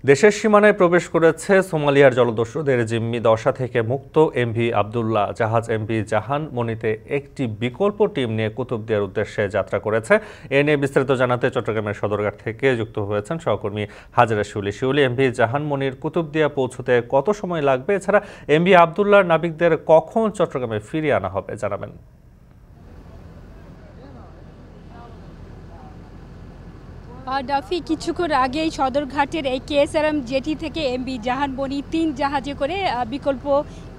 দেশের সীমানায় প্রবেশ করেছে সোমালিয়ার জলদস্যুদের জিম্মি দশা থেকে মুক্ত এমভি আবদুল্লাহ জাহাজ। এমভি জাহান মনিতে একটি বিকল্প টিম নিয়ে কুতুবদিয়ার উদ্দেশ্যে যাত্রা করেছে। এ নিয়ে বিস্তারিত জানাতে চট্টগ্রামের সদরঘাট থেকে যুক্ত হয়েছেন সহকর্মী হাজেরা শিউলি। এমভি জাহান মনির কুতুবদিয়া পৌঁছতে কত সময় লাগবে, এছাড়া এমভি আবদুল্লাহর নাবিকদের কখন চট্টগ্রামে ফিরিয়ে আনা হবে জানাবেন। ডাফি কিছুক্ষণ আগেই সদরঘাটের এই কেএসআরএম জেটি থেকে এমভি জাহান মনি ৩ জাহাজে করে বিকল্প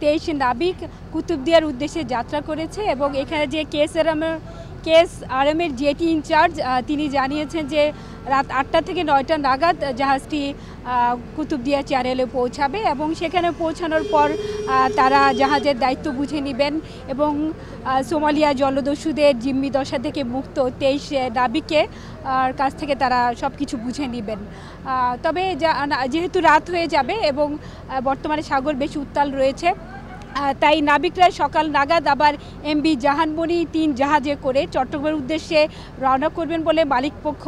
২৩ নাবিক কুতুবদিয়ার উদ্দেশ্যে যাত্রা করেছে এবং এখানে যে কেএসআরএমের জেটি ইনচার্জ তিনি জানিয়েছেন যে রাত ৮টা থেকে ৯টা নাগাদ জাহাজটি কুতুবদিয়া চ্যানেলে পৌঁছাবে এবং সেখানে পৌঁছানোর পর তারা জাহাজের দায়িত্ব বুঝে নেবেন এবং সোমালিয়া জলদস্যুদের জিম্মি দশা থেকে মুক্ত ২৩ নাবিকের কাছ থেকে তারা সব কিছু বুঝে নেবেন। তবে যেহেতু রাত হয়ে যাবে এবং বর্তমানে সাগর বেশি উত্তাল রয়েছে, তাই নাবিকরা সকাল নাগাদ আবার এমভি জাহান মনি ৩ জাহাজে করে চট্টগ্রামের উদ্দেশ্যে রওনা করবেন বলে মালিকপক্ষ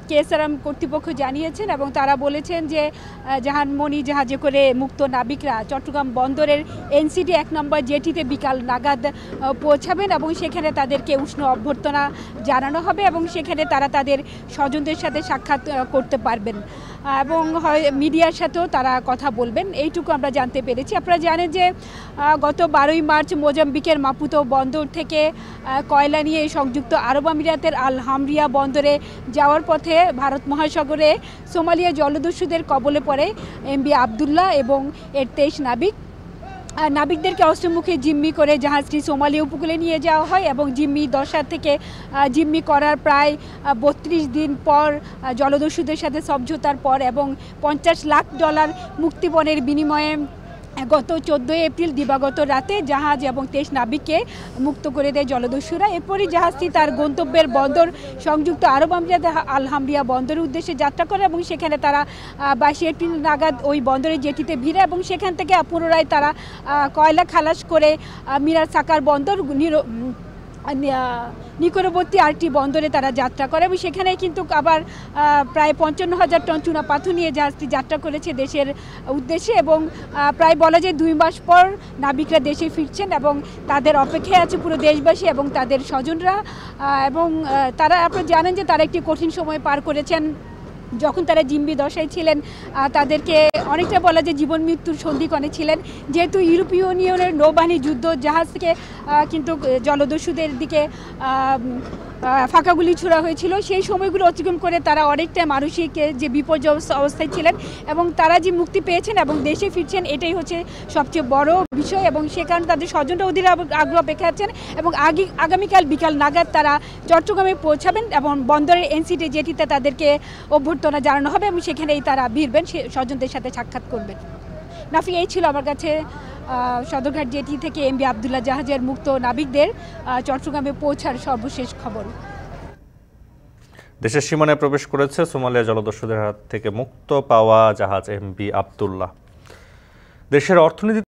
কেএসআরএম কর্তৃপক্ষ জানিয়েছেন এবং তারা বলেছেন যে জাহান মনি জাহাজে করে মুক্ত নাবিকরা চট্টগ্রাম বন্দরের এনসিডি ১ নম্বর জেটিতে বিকাল নাগাদ পৌঁছাবেন এবং সেখানে তাদেরকে উষ্ণ অভ্যর্থনা জানানো হবে এবং সেখানে তারা তাদের স্বজনদের সাথে সাক্ষাৎ করতে পারবেন এবং মিডিয়ার সাথেও তারা কথা বলবেন, এইটুকু আমরা জানতে পেরেছি। আপনারা জানেন যে গত ১২ই মার্চ মোজাম্বিকের মাপুতো বন্দর থেকে কয়লা নিয়ে সংযুক্ত আরব আমিরাতের আল হামরিয়া বন্দরে যাওয়ার পথে ভারত মহাসাগরে সোমালিয়া জলদস্যুদের কবলে পড়ে এমভি আবদুল্লাহ এবং এর ২৩ নাবিকদেরকে অস্ত্রমুখে জিম্মি করে জাহাজটি সোমালিয়া উপকূলে নিয়ে যাওয়া হয় এবং জিম্মি দশা থেকে জিম্মি করার প্রায় ৩২ দিন পর জলদস্যুদের সাথে সমঝোতার পর এবং $৫০ লাখ মুক্তিপণের বিনিময়ে গত ১৪ এপ্রিল দিবাগত রাতে জাহাজ এবং ২৩ নাবিককে মুক্ত করে দেয় জলদস্যুরা। এরপরই জাহাজটি তার গন্তব্যের বন্দর সংযুক্ত আরব আমিরাত আল হামরিয়া বন্দরের উদ্দেশ্যে যাত্রা করে এবং সেখানে তারা ২২ এপ্রিল নাগাদ ওই বন্দরের জেটিতে ভিড়ে এবং সেখান থেকে পুনরায় তারা কয়লা খালাস করে মিরার সাকার বন্দর নিকটবর্তী আরেকটি বন্দরে তারা যাত্রা করে এবং সেখানে কিন্তু আবার প্রায় ৫৫,০০০ টন চুনা পাথর নিয়ে জাহাজটি যাত্রা করেছে দেশের উদ্দেশ্যে এবং প্রায় বলা যায় ২ মাস পর নাবিকরা দেশে ফিরছেন এবং তাদের অপেক্ষায় আছে পুরো দেশবাসী এবং তাদের স্বজনরা এবং তারা আপনারা জানেন যে তারা একটি কঠিন সময় পার করেছেন। যখন তারা জিম্মি দশায় ছিলেন তাদেরকে অনেকটা বলা যায় জীবন মৃত্যুর সন্ধিক্ষণে ছিলেন, যেহেতু ইউরোপীয় ইউনিয়নের নৌবাহিনী যুদ্ধ জাহাজ থেকে কিন্তু জলদস্যুদের দিকে ফাঁকা গুলি ছোড়া হয়েছিল। সেই সময়গুলো অতিক্রম করে তারা অনেকটা মানসিক যে বিপর্যয় অবস্থায় ছিলেন এবং তারা যে মুক্তি পেয়েছেন এবং দেশে ফিরছেন, এটাই হচ্ছে সবচেয়ে বড় বিষয় এবং সে কারণে তাদের স্বজনরা অধীর আগ্রহ অপেক্ষা আছেন এবং আগামীকাল বিকাল নাগাদ তারা চট্টগ্রামে পৌঁছাবেন এবং বন্দরের এনসিডি জেটিতে তাদেরকে অভ্যর্থনা জানানো হবে এবং সেখানেই তারা ভিড়বেন, স্বজনদের সাথে সাক্ষাৎ করবেন। নাফি, এই ছিল আমার কাছে সদরঘাট জেটি থেকে এমভি আবদুল্লাহ জাহাজের মুক্ত নাবিকদের চট্টগ্রামে পৌঁছার সর্বশেষ খবর। দেশের সীমানায় প্রবেশ করেছে সোমালিয়া জলদস্যুদের হাত থেকে মুক্ত পাওয়া জাহাজ এমভি আবদুল্লাহ। দেশের অর্থনীতি